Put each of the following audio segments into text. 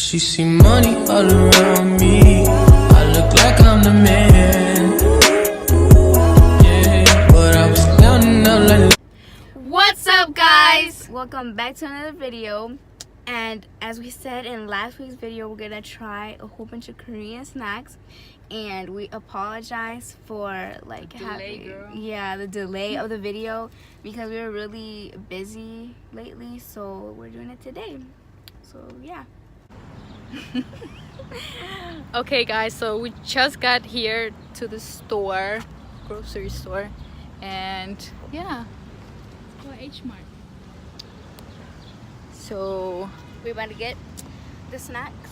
She see money all around me. I look like I'm the man. Yeah, but I was counting out like. What's up, guys? Welcome back to another video. And as we said in last week's video, we're gonna try a whole bunch of Korean snacks. And we apologize for like the delay of the video because we were really busy lately. So we're doing it today. So yeah. Okay guys, so we just got here to the store, grocery store, and yeah, go H Mart. So We're about to get the snacks.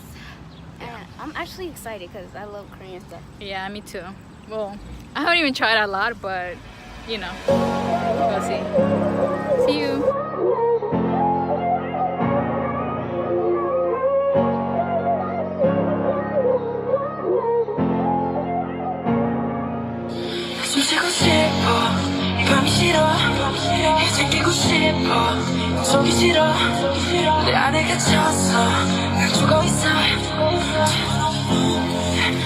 And I'm actually excited because I love Korean stuff. yeah, me too. Well, I haven't even tried a lot, but you know, we'll see. See you. 숨쉬고 싶어 이 밤이 싫어 이제 끼고 싶어 속이 싫어 내 안에 갇혀서 날 죽어 있어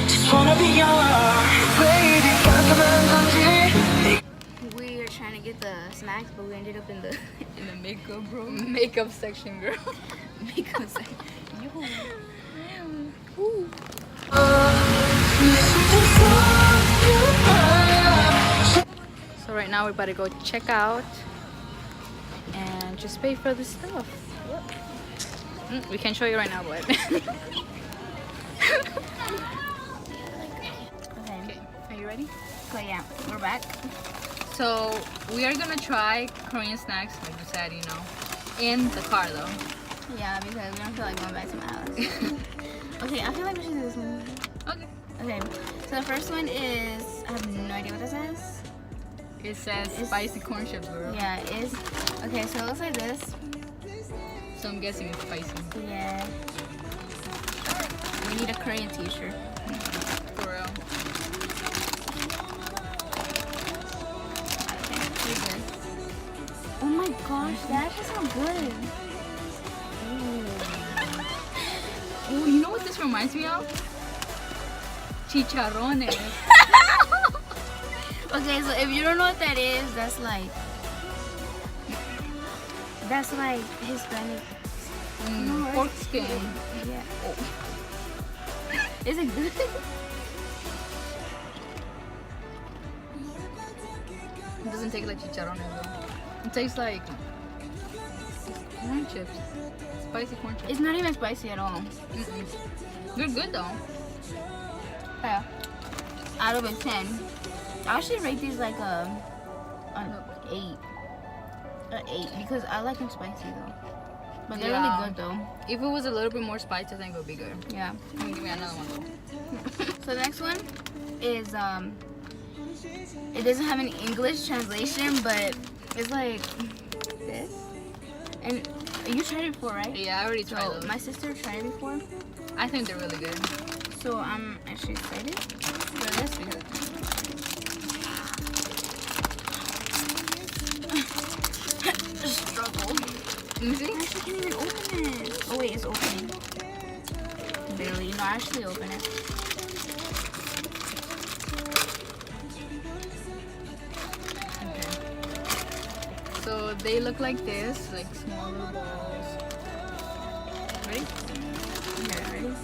Just wanna be yours 왜 이리 깜깜한 건지 We are trying to get the snacks, but we ended up in the makeup, bro. Makeup section, girl. makeup section. So right now we're about to go check out and just pay for the stuff. We can't show you right now, but okay. Are you ready? So yeah, we're back. So we are gonna try Korean snacks, like you said, you know, in the car though. Yeah, because we don't feel like going back to my house. Okay, I feel like we should do this one. Okay. Okay, so the first one is, I have no idea what this says. It says spicy corn chips, bro. Yeah, it's, okay, so it looks like this. So I'm guessing it's spicy. Yeah. We need a Korean t-shirt. For real. Okay, pretty good. Oh my gosh, that actually sounds good. Oh, you know what this reminds me of? Chicharrones. Okay, so if you don't know what that is, that's like Hispanic. Pork skin. Yeah. Oh. Is it good? It doesn't taste like chicharrones though. It tastes like corn chips. Spicy corn chips. It's not even spicy at all. They're good though. Yeah. Out of a 10, I actually rate these like an 8. An 8 because I like them spicy though. But they're really good though. If it was a little bit more spicy, I think it would be good. Yeah. Give me another one though. So the next one is it doesn't have any English translation, but it's like this. And you tried it before, right? Yeah, I already tried those. My sister tried it before. I think they're really good. So I'm actually excited for this because struggle. Let me see. I actually can't even open it. Oh wait, it's opening. Barely. No, I actually open it. Okay. So they look like this, like small little balls. Ready? Okay, ready?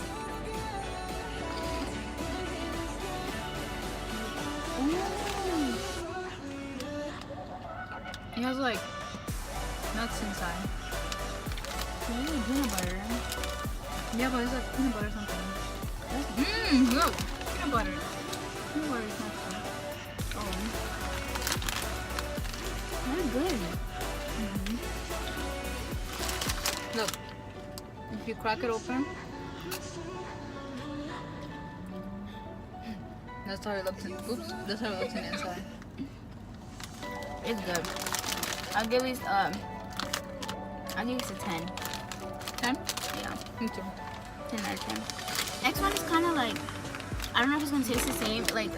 It has like nuts inside. Ooh, peanut butter. Yeah, but it's like peanut butter something. Look, peanut butter. Peanut butter is not good. Oh. They're good. Look, if you crack it open, that's how it looks. That's how it looks on the inside. It's good. I'll give these a 10. 10? Yeah. Me too. 10 out of 10. Next one is kind of like, I don't know if it's gonna taste the same. Like,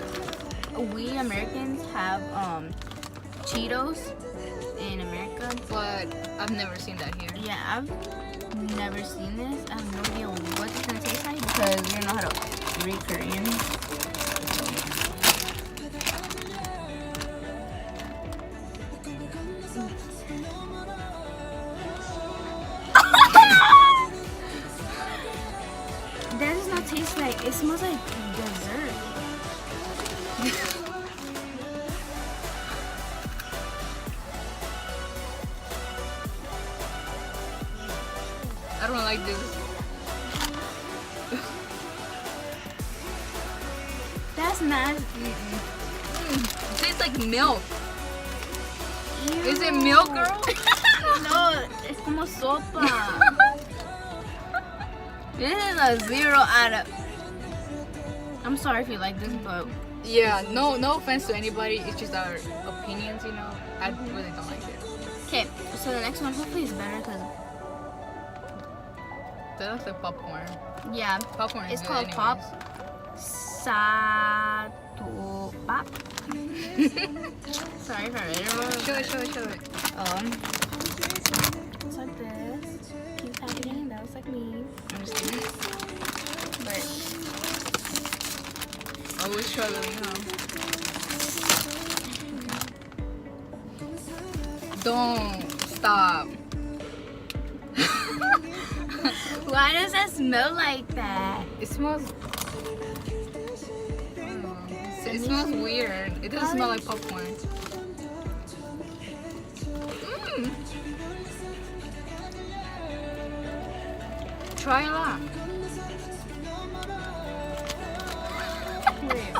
we Americans have Cheetos in America. But I've never seen that here. Yeah, I've never seen this. I have no idea what it's gonna taste like because we don't know how to read Korean. That does not taste like. It smells like dessert. I don't like this. That's not. It tastes like milk. Ew. Is it milk, girl? No, it's como sopa. This is a 0 out of. I'm sorry if you like this, but Yeah, no offense to anybody. It's just our opinions, you know. I really don't like it. okay. So the next one hopefully is better because That looks like popcorn. yeah, Popcorn is it's good called anyways. Pop Sato Pop. Sorry if I read it wrong. Show it. It's like this. Cute packaging. That was like me. I'm just kidding. But Always struggling, huh? Don't stop. why does that smell like that? It smells. It smells weird. It doesn't smell like popcorn. Try a lot. Wait.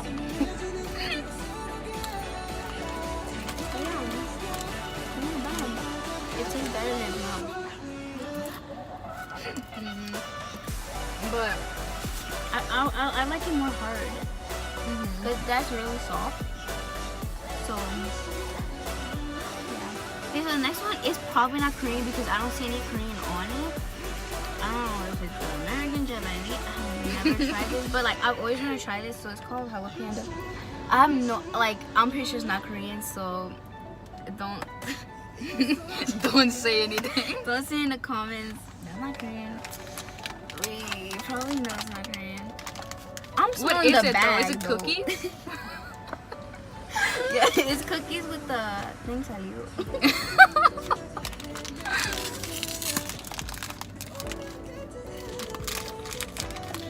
It tastes better than mom. But I like it more hard. But that's really soft. So yeah. Okay, so the next one is probably not Korean because I don't see any Korean on it. I don't know if it's American, Japanese. I've never tried this, but like I've always wanted to try this. So it's called Hello Panda. I have no I'm pretty sure it's not Korean, so don't don't say anything. don't say in the comments. That's not Korean. We probably know it's not Korean. I'm What smelling is the it bag. though? Is it though. cookies? Yeah, it's cookies with the thing salido.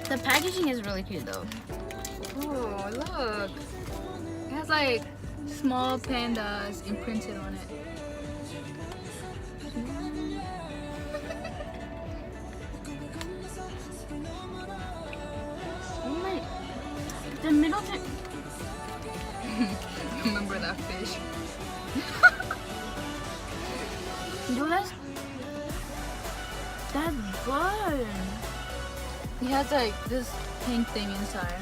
The packaging is really cute though. Oh, look. It has like small pandas imprinted on it. Oh my, the middle thing. Remember that fish? Yo, that's good. It has like this pink thing inside.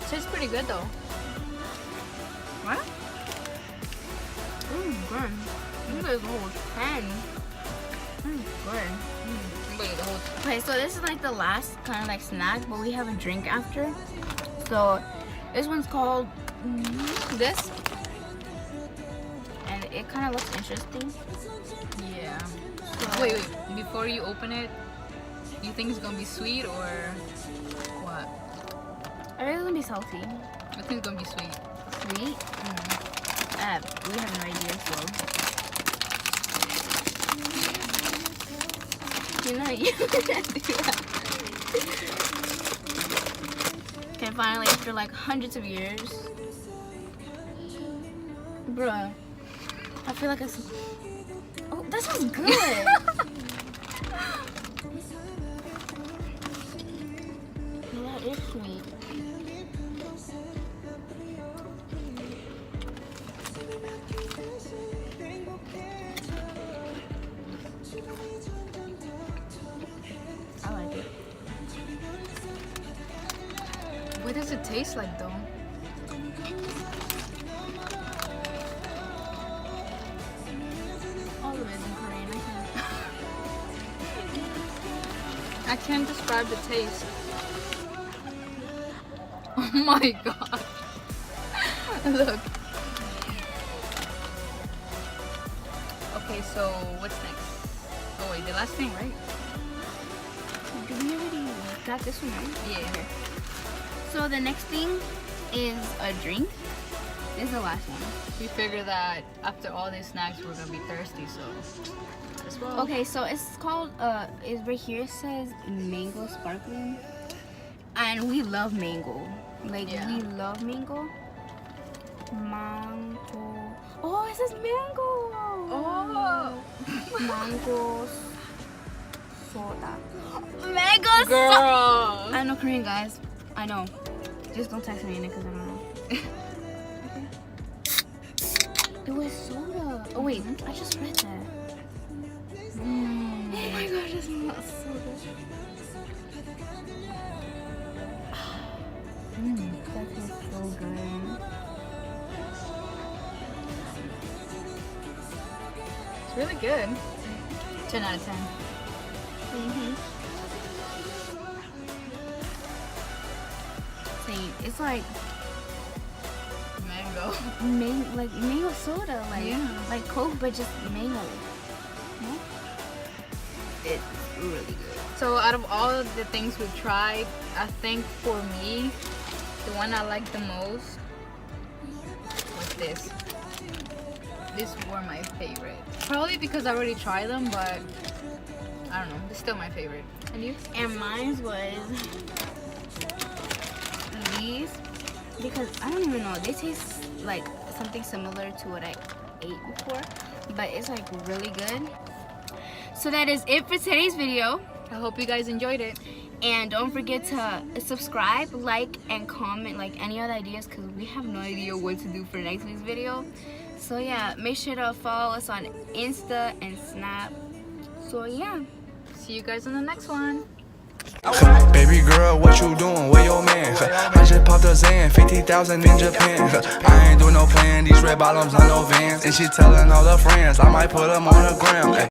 Tastes pretty good though. What? Good. Look at this whole 10. Good. Wait, the whole Okay, so this is like the last kind of like snack, but we have a drink after. So this one's called this? and it kind of looks interesting. Yeah. So, Wait. Before you open it, you think it's gonna be sweet or what? I think it's gonna be salty. I think it's gonna be sweet. Sweet? We have no idea, so. You know, you do that. Okay, finally, after like hundreds of years. Bruh. I feel like it's. Oh, that sounds good! Yeah, that is sweet. I like it. What does it taste like though? All of it is in Korean. I can't describe the taste. Oh my god. Look. Okay, so what's next? Oh wait, the last thing, right? Do we already got this one right? Yeah. Okay. So the next thing is a drink. This is the last one. We figured that after all these snacks, we're gonna be thirsty, so let's roll. Okay, so it's called is right here. It says mango sparkling, and we love mango. Like we love mango. Mango. Oh, it says mango. Oh, Mango soda. Mango girl. I know Korean, guys. I know. Just don't text me in it because I don't know. It was soda. Oh wait, I just read that. Oh my gosh, it smells so good. That tastes so good. It's really good. 10 out of 10. See, it's like Mango. like mango soda, like Coke, but just mango. No? It's really good. So out of all of the things we've tried, I think for me, the one I like the most was this. These were my favorite. Probably because I already tried them, but I don't know. It's still my favorite. And you? And mine was these because I don't even know. They taste like something similar to what I ate before, but it's like really good. So that is it for today's video. I hope you guys enjoyed it. And don't forget to subscribe, like, and comment like any other ideas because we have no idea what to do for next week's video. So yeah, make sure to follow us on Insta and Snap. So yeah. See you guys in the next one. Baby girl, what you doing? Where your man? I just popped a Zan, 50,000 in Japan. I ain't doing no plan, these red bottoms on no Vans. And she telling all her friends, I might put them on the gram.